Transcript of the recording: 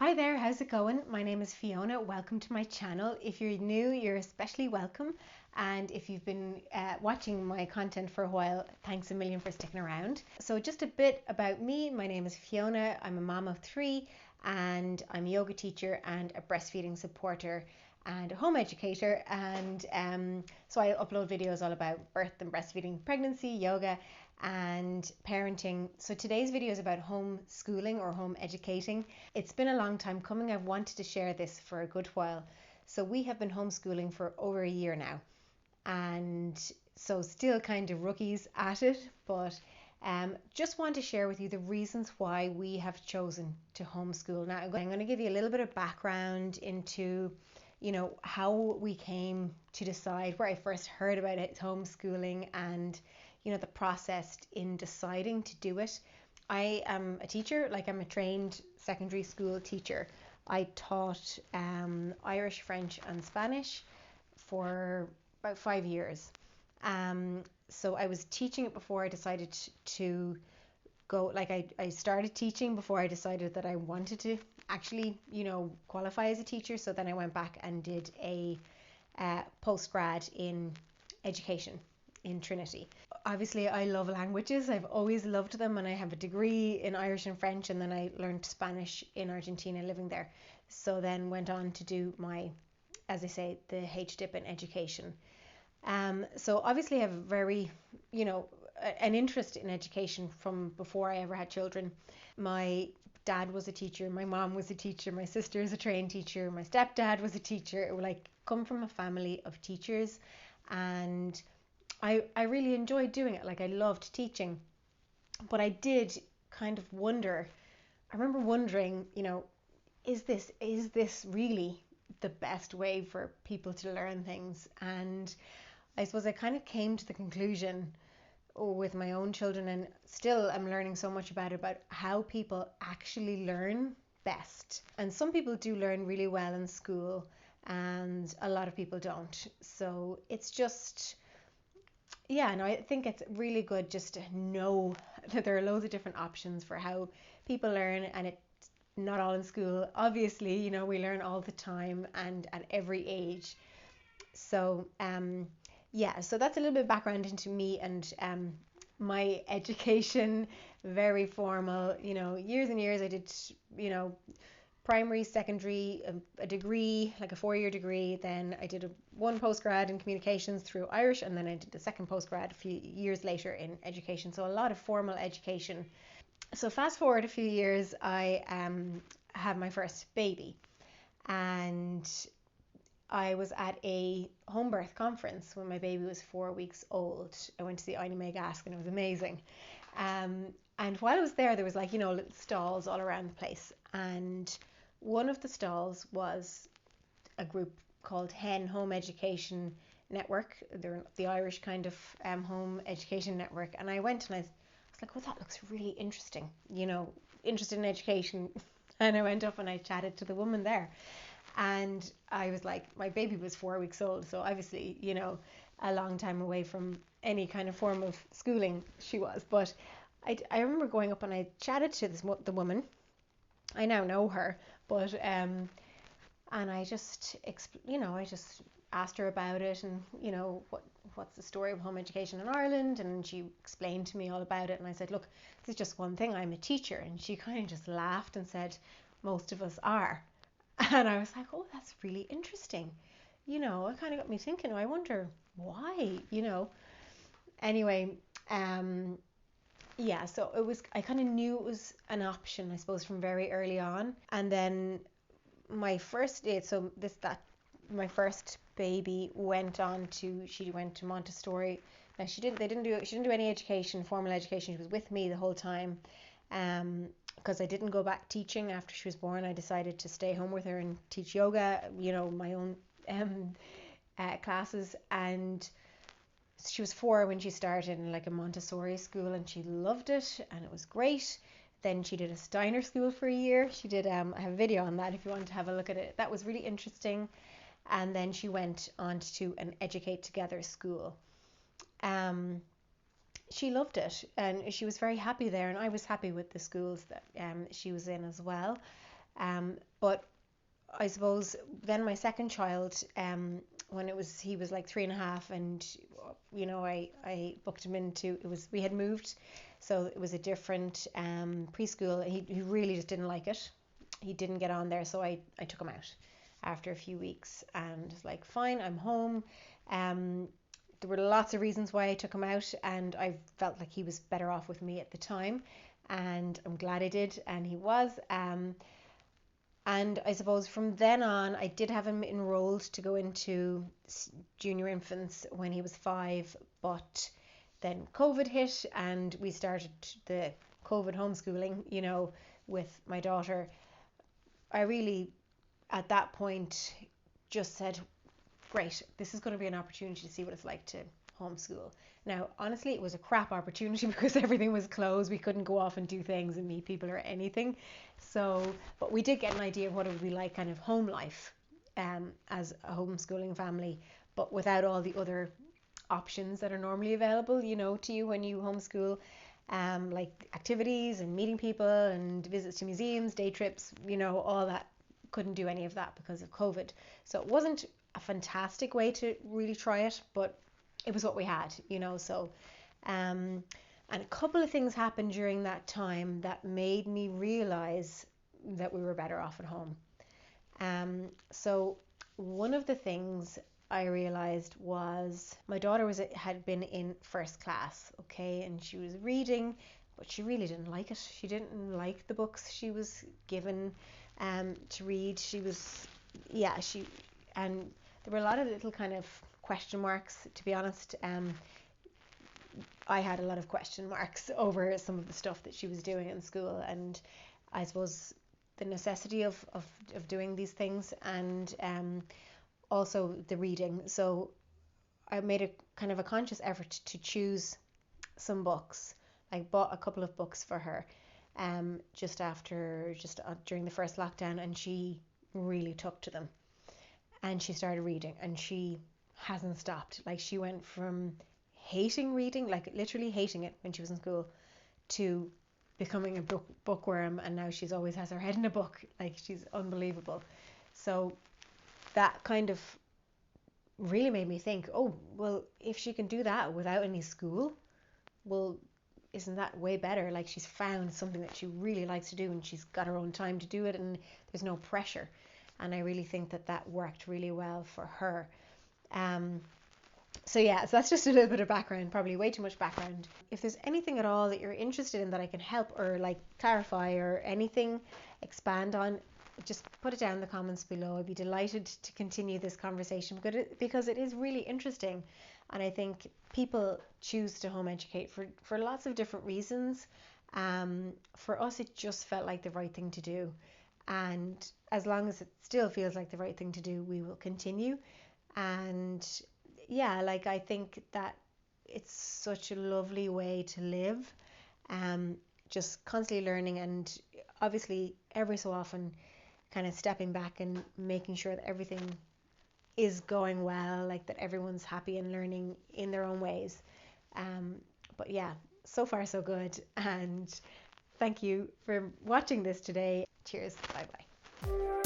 Hi there, how's it going? My name is Fiona. Welcome to my channel. If you're new, you're especially welcome. And if you've been watching my content for a while, thanks a million for sticking around. So, just a bit about me. My name is Fiona. I'm a mom of three, and I'm a yoga teacher and a breastfeeding supporter and a home educator. And so, I upload videos all about birth and breastfeeding, pregnancy, yoga, and parenting. So today's video is about homeschooling or home educating. It's been a long time coming. I've wanted to share this for a good while. So we have been homeschooling for over a year now, and so still kind of rookies at it, but just want to share with you the reasons why we have chosen to homeschool. Now I'm going to give you a little bit of background into how we came to decide, where I first heard about it, homeschooling, and the process in deciding to do it. I am a teacher, like I'm a trained secondary school teacher. I taught Irish, French, and Spanish for about 5 years. So I was teaching it before I decided to go, like I started teaching before I decided that I wanted to actually, qualify as a teacher. So then I went back and did a postgrad in education in Trinity. Obviously, I love languages. I've always loved them, and I have a degree in Irish and French, and then I learned Spanish in Argentina living there. So then went on to do my, as I say, the HDIP in education. So obviously I have very, an interest in education from before I ever had children. My dad was a teacher, my mom was a teacher, my sister is a trained teacher, my stepdad was a teacher. Like, come from a family of teachers, and I really enjoyed doing it. Like, I loved teaching, but I did kind of wonder. I remember wondering, is this really the best way for people to learn things? And I suppose I kind of came to the conclusion with my own children, and still I'm learning so much about how people actually learn best. And some people do learn really well in school, and a lot of people don't. So it's just, yeah, no, I think it's really good just to know that there are loads of different options for how people learn, and it's not all in school. Obviously, we learn all the time and at every age. So, yeah, so that's a little bit of background into me and my education. Very formal, years and years. I did, primary, secondary, a degree, like a 4-year degree. Then I did one postgrad in communications through Irish, and then I did the second postgrad a few years later in education. So a lot of formal education. So fast forward a few years, I had my first baby, and I was at a home birth conference when my baby was 4 weeks old. I went to the Ina May Gask, and it was amazing. And while I was there, there was little stalls all around the place. And one of the stalls was a group called HEN, Home Education Network. They're the Irish kind of home education network. And I went, and I was like, oh, that looks really interesting, interested in education. And I went up and I chatted to the woman there. And I was like, my baby was 4 weeks old, so obviously, a long time away from any kind of form of schooling she was. But I remember going up and I chatted to the woman. I now know her, but and I just I just asked her about it, and what's the story of home education in Ireland, and she explained to me all about it. And I said, look, this is just one thing. I'm a teacher. And she kind of just laughed and said, most of us are. And I was like, oh, that's really interesting. It kind of got me thinking, I wonder why, Anyway, yeah, so I kind of knew it was an option, I suppose, from very early on. And then my first date, so my first baby she went to Montessori. Now she didn't do any education, formal education. She was with me the whole time. Because I didn't go back teaching after she was born. I decided to stay home with her and teach yoga, my own classes. And she was 4 when she started in like a Montessori school, and she loved it, and it was great. Then she did a Steiner school for a year. She did, I have a video on that if you want to have a look at it. That was really interesting. And then she went on to an Educate Together school. She loved it, and she was very happy there, and I was happy with the schools that she was in as well. But I suppose then my second child, when he was like 3.5, and I booked him into, we had moved, so it was a different preschool, and he really just didn't like it. He didn't get on there, so I took him out after a few weeks, and was like, fine, I'm home. There were lots of reasons why I took him out, and I felt like he was better off with me at the time, and I'm glad I did, and he was. And I suppose from then on, I did have him enrolled to go into junior infants when he was 5, but then COVID hit and we started the COVID homeschooling, with my daughter. I really, at that point, just said, great, this is going to be an opportunity to see what it's like to homeschool. Now, honestly, it was a crap opportunity because everything was closed. We couldn't go off and do things and meet people or anything. So, but we did get an idea of what it would be like kind of home life as a homeschooling family, but without all the other options that are normally available, to you when you homeschool, like activities and meeting people and visits to museums, day trips, all that. Couldn't do any of that because of COVID. So it wasn't a fantastic way to really try it, but it was what we had, so and a couple of things happened during that time that made me realize that we were better off at home. So one of the things I realized was my daughter had been in first class, okay, and she was reading, but she really didn't like it. She didn't like the books she was given to read. And there were a lot of little kind of question marks, to be honest. I had a lot of question marks over some of the stuff that she was doing in school, and I suppose the necessity of doing these things, and also the reading. So I made a kind of a conscious effort to choose some books. I bought a couple of books for her just during the first lockdown, and she really took to them. And she started reading, and she hasn't stopped. Like, she went from hating reading, like literally hating it when she was in school, to becoming a bookworm, and now she's always has her head in a book. Like, she's unbelievable. So that kind of really made me think, oh, well, if she can do that without any school, well, isn't that way better? Like, she's found something that she really likes to do, and she's got her own time to do it, and there's no pressure. And I really think that worked really well for her. So that's just a little bit of background, probably way too much background. If there's anything at all that you're interested in that I can help or like clarify or anything expand on, just put it down in the comments below. I'd be delighted to continue this conversation because it is really interesting. And I think people choose to home educate for lots of different reasons. For us, it just felt like the right thing to do. And as long as it still feels like the right thing to do, we will continue. And I think that it's such a lovely way to live, just constantly learning, and obviously every so often kind of stepping back and making sure that everything is going well, like that everyone's happy and learning in their own ways. But so far so good, and thank you for watching this today. Cheers. Bye bye.